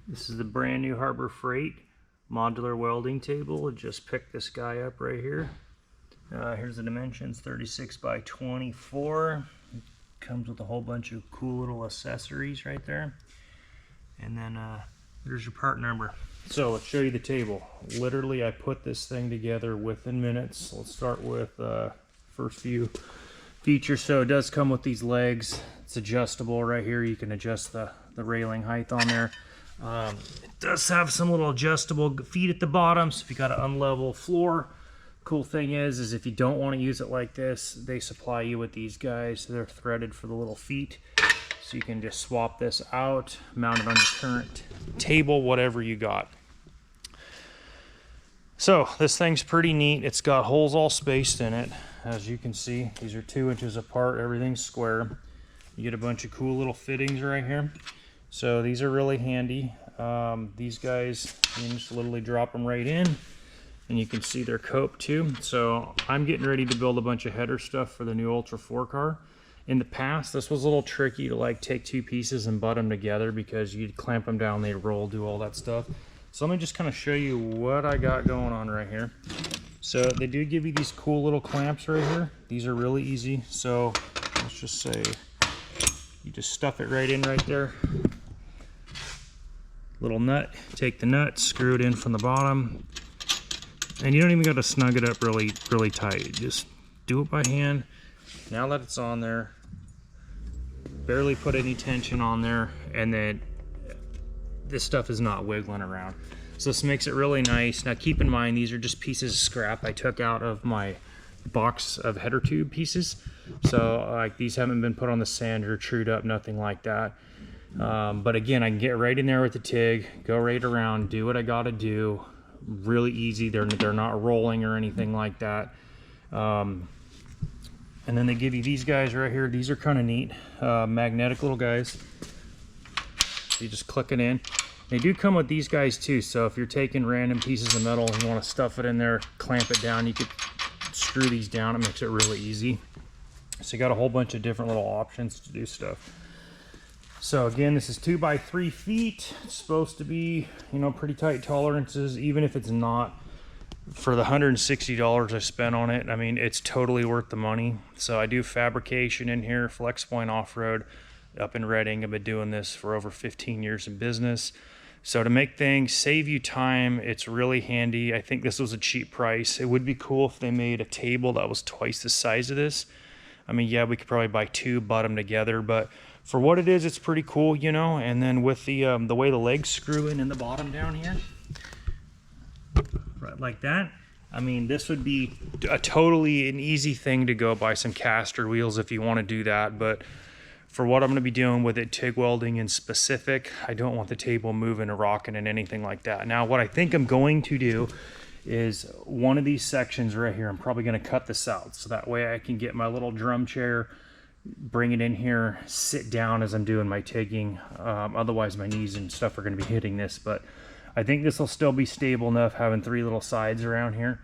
This is the brand new Harbor Freight modular welding table. I just picked this guy up right here. Here's the dimensions, 36 by 24. It comes with a whole bunch of cool little accessories right there. And then there's your part number. So let's show you the table. Literally, I put this thing together within minutes. Let's start with first few features. So it does come with these legs. It's adjustable right here. You can adjust the railing height on there. It does have some little adjustable feet at the bottom, so if you got an unlevel floor. Cool thing is if you don't want to use it like this, they supply you with these guys. They're threaded for the little feet, so you can just swap this out, mount it on your current table, whatever you got. So this thing's pretty neat. It's got holes all spaced in it. As you can see, these are 2 inches apart. Everything's square. You get a bunch of cool little fittings right here. So these are really handy. These guys, you can just literally drop them right in, and you can see they're coped too. So I'm getting ready to build a bunch of header stuff for the new Ultra 4 car. In the past, this was a little tricky to like take 2 pieces and butt them together because you'd clamp them down, they roll, do all that stuff. So let me just kind of show you what I got going on right here. So they do give you these cool little clamps right here. These are really easy. So let's just say you just stuff it right in right there. Little nut, take the nut, screw it in from the bottom, and you don't even got to snug it up really tight. Just do it by hand. Now that it's on there, barely put any tension on there, and then this stuff is not wiggling around. So this makes it really nice. Now keep in mind, these are just pieces of scrap I took out of my box of header tube pieces. So like these haven't been put on the sander, trued up, nothing like that. But again, I can get right in there with the TIG, go right around, do what I gotta do. Really easy. They're not rolling or anything like that. And then they give you these guys right here. These are kind of neat, magnetic little guys. So you just click it in. They do come with these guys too, so if you're taking random pieces of metal and you want to stuff it in there, clamp it down, you could screw these down. It makes it really easy. So you got a whole bunch of different little options to do stuff. So again, this is 2 by 3 feet. It's supposed to be, you know, pretty tight tolerances, even if it's not. For the $160 I spent on it, I mean, it's totally worth the money. So I do fabrication in here, Flex Point Off-Road up in Redding. I've been doing this for over 15 years in business. So to make things save you time, it's really handy. I think this was a cheap price. It would be cool if they made a table that was twice the size of this. I mean, yeah, we could probably buy 2, butt them together, but for what it is, it's pretty cool, you know. And then with the way the legs screw in the bottom down here, right like that. I mean, this would be a totally an easy thing to go buy some caster wheels if you want to do that. But for what I'm going to be doing with it, TIG welding in specific, I don't want the table moving or rocking and anything like that. Now, what I think I'm going to do is one of these sections right here, I'm probably going to cut this out so that way I can get my little drum chair, bring it in here, sit down as I'm doing my TIGging. Otherwise my knees and stuff are going to be hitting this, but I think this will still be stable enough having 3 little sides around here.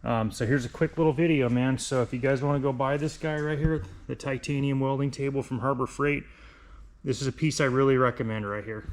So here's a quick little video, man. So if you guys want to go buy this guy right here, the titanium welding table from Harbor Freight, this is a piece I really recommend right here.